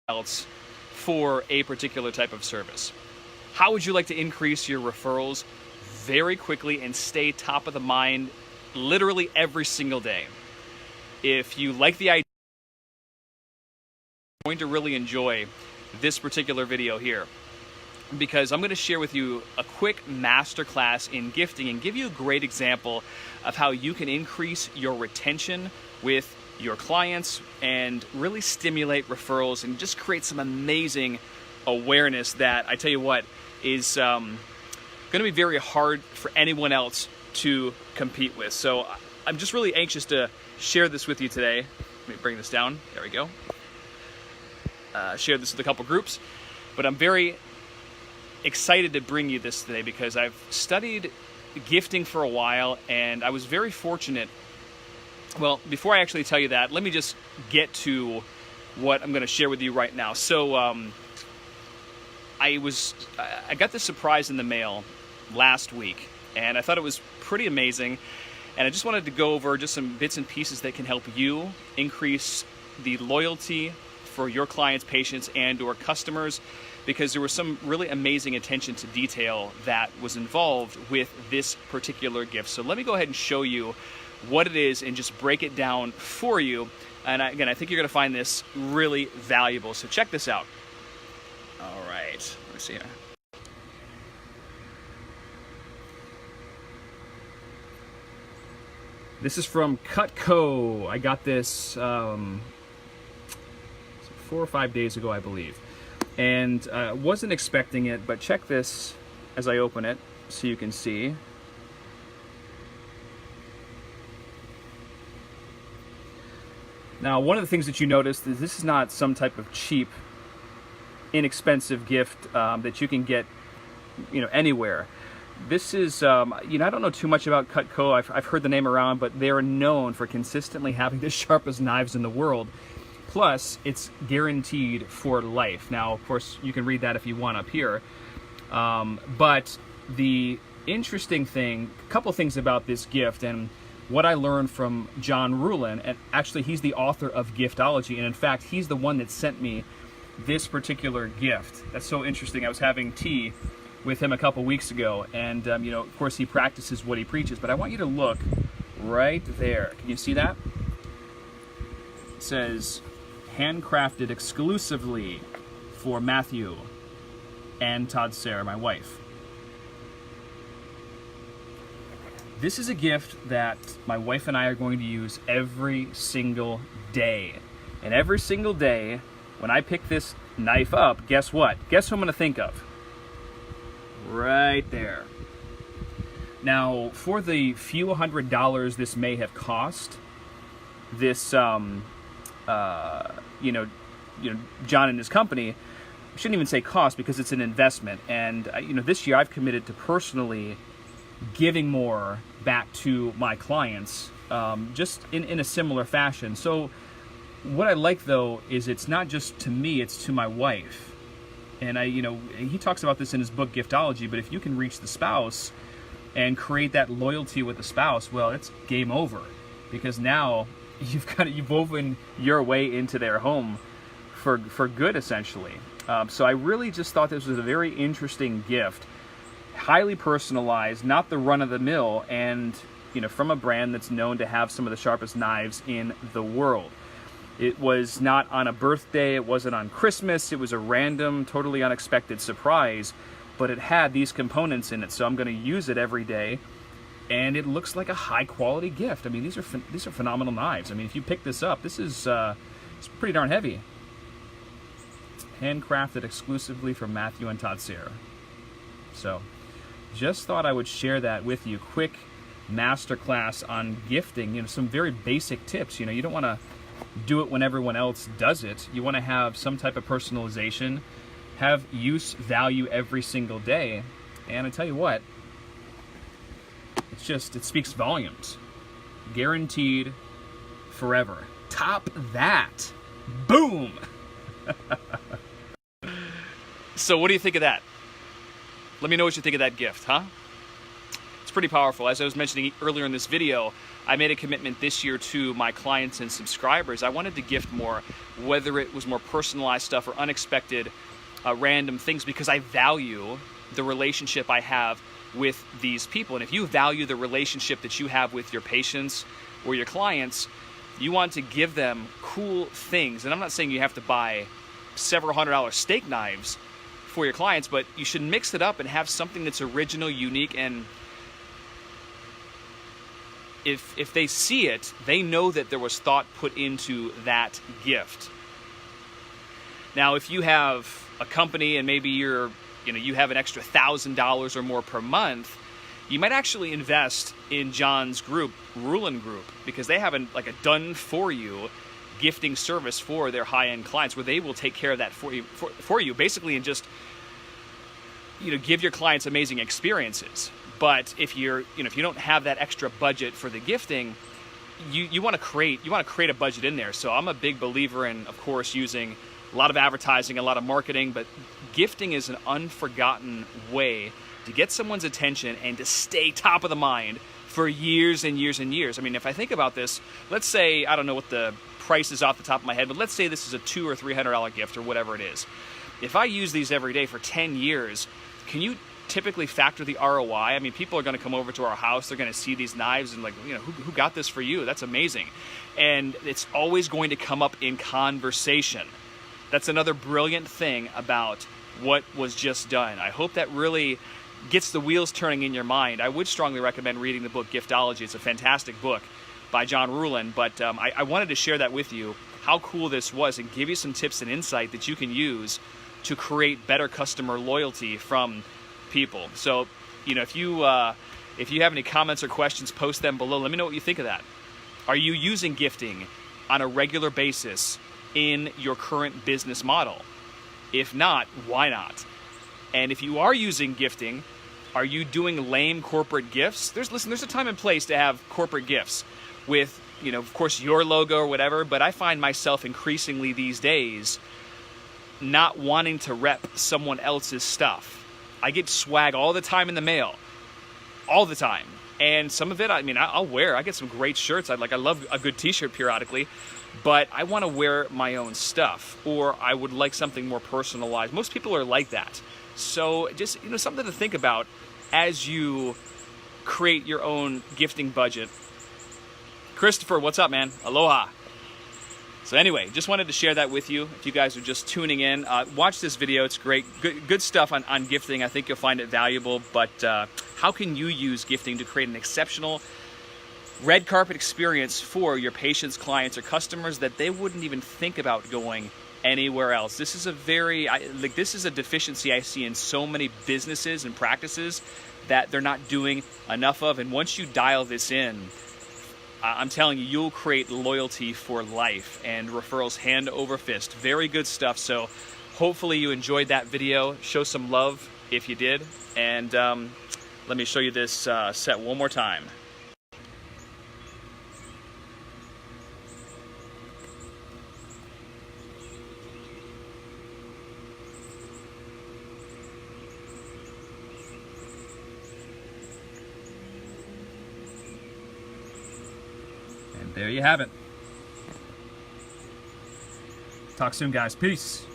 else for a particular type of service. How would you like to increase your referrals very quickly and stay top of the mind literally every single day? If you like the idea, you're going to really enjoy this particular video here, because I'm going to share with you a quick masterclass in gifting and give you a great example of how you can increase your retention with your clients and really stimulate referrals and just create some amazing awareness that, I tell you what, is going to be very hard for anyone else to compete with. So I'm just really anxious to share this with you today. Let me bring this down. There we go. Share this with a couple groups. But I'm very excited to bring you this today because I've studied gifting for a while and I was very fortunate. Well, before I actually tell you that, let me just get to what I'm going to share with you right now. So I got this surprise in the mail last week and I thought it was pretty amazing, and I just wanted to go over just some bits and pieces that can help you increase the loyalty for your clients, patients, and or customers, because there was some really amazing attention to detail that was involved with this particular gift. So let me go ahead and show you what it is and just break it down for you. And again, I think you're going to find this really valuable. So check this out. All right, let me see here. This is from Cutco. I got this 4 or 5 days ago, I believe. And wasn't expecting it, but check this as I open it so you can see. Now, one of the things that you notice is this is not some type of cheap, inexpensive gift that you can get, anywhere. This is, I don't know too much about Cutco. I've heard the name around, but they're known for consistently having the sharpest knives in the world. Plus, it's guaranteed for life. Now, of course, you can read that if you want up here. But the interesting thing, a couple things about this gift, and what I learned from John Ruhlin, and actually he's the author of Giftology, and in fact, he's the one that sent me this particular gift. That's so interesting. I was having tea with him a couple weeks ago, and of course, he practices what he preaches, but I want you to look right there. Can you see that? It says, handcrafted exclusively for Matthew and Todd Sayre, my wife. This is a gift that my wife and I are going to use every single day. And every single day, when I pick this knife up, guess what? Guess who I'm going to think of? Right there. Now, for the few $100s this may have cost, this, John and his company, I shouldn't even say cost because it's an investment. And, this year I've committed to personally giving more back to my clients, just in a similar fashion. So what I like, though, is it's not just to me, it's to my wife. And he talks about this in his book, Giftology, but if you can reach the spouse and create that loyalty with the spouse, well, it's game over, because now you've woven your way into their home for good, essentially. So I really just thought this was a very interesting gift, highly personalized, not the run-of-the-mill, and from a brand that's known to have some of the sharpest knives in the world. It was not on a birthday, it wasn't on Christmas, it was a random, totally unexpected surprise, but it had these components in it, so I'm going to use it every day, and it looks like a high-quality gift. I mean, these are phenomenal knives. I mean, if you pick this up, this is it's pretty darn heavy. Handcrafted exclusively from Matthew and Todd Sayre. So, just thought I would share that with you. Quick masterclass on gifting. Some very basic tips. You don't want to do it when everyone else does it. You want to have some type of personalization, have use value every single day. And I tell you what, it speaks volumes. Guaranteed forever. Top that. Boom. So what do you think of that? Let me know what you think of that gift, huh? It's pretty powerful. As I was mentioning earlier in this video, I made a commitment this year to my clients and subscribers. I wanted to gift more, whether it was more personalized stuff or unexpected random things, because I value the relationship I have with these people. And if you value the relationship that you have with your patients or your clients, you want to give them cool things. And I'm not saying you have to buy several $100 steak knives for your clients, but you should mix it up and have something that's original, unique, and if they see it, they know that there was thought put into that gift. Now, if you have a company and maybe you have an extra $1,000 or more per month, you might actually invest in John's group, Rulin Group, because they have a done-for-you gifting service for their high-end clients, where they will take care of that for you basically, and just give your clients amazing experiences. But if if you don't have that extra budget for the gifting, you want to create a budget in there. So I'm a big believer in, of course, using a lot of advertising, a lot of marketing, but gifting is an unforgotten way to get someone's attention and to stay top of the mind for years and years and years. I mean, if I think about this, let's say, I don't know what the price is off the top of my head, but let's say this is a $200 or $300 gift or whatever it is. If I use these every day for 10 years, can you typically factor the ROI? I mean, people are going to come over to our house, they're going to see these knives and who got this for you? That's amazing. And it's always going to come up in conversation. That's another brilliant thing about what was just done. I hope that really gets the wheels turning in your mind. I would strongly recommend reading the book Giftology. It's a fantastic book by John Rulin, but I wanted to share that with you, how cool this was, and give you some tips and insight that you can use to create better customer loyalty from people. So, if you have any comments or questions, post them below. Let me know what you think of that. Are you using gifting on a regular basis in your current business model? If not, why not? And if you are using gifting, are you doing lame corporate gifts? There's a time and place to have corporate gifts with, of course, your logo or whatever, but I find myself increasingly these days not wanting to rep someone else's stuff. I get swag all the time in the mail, all the time. And some of it, I'll wear. I get some great shirts. I love a good t-shirt periodically, but I want to wear my own stuff, or I would like something more personalized. Most people are like that. So just, something to think about as you create your own gifting budget. Christopher, what's up, man? Aloha. So anyway, just wanted to share that with you. If you guys are just tuning in, watch this video. It's great. Good stuff on gifting. I think you'll find it valuable. But how can you use gifting to create an exceptional red carpet experience for your patients, clients, or customers that they wouldn't even think about going anywhere else? This is this is a deficiency I see in so many businesses and practices that they're not doing enough of. And once you dial this in, I'm telling you, you'll create loyalty for life and referrals hand over fist. Very good stuff. So hopefully you enjoyed that video. Show some love if you did. And let me show you this set one more time. There you have it. Talk soon, guys. Peace.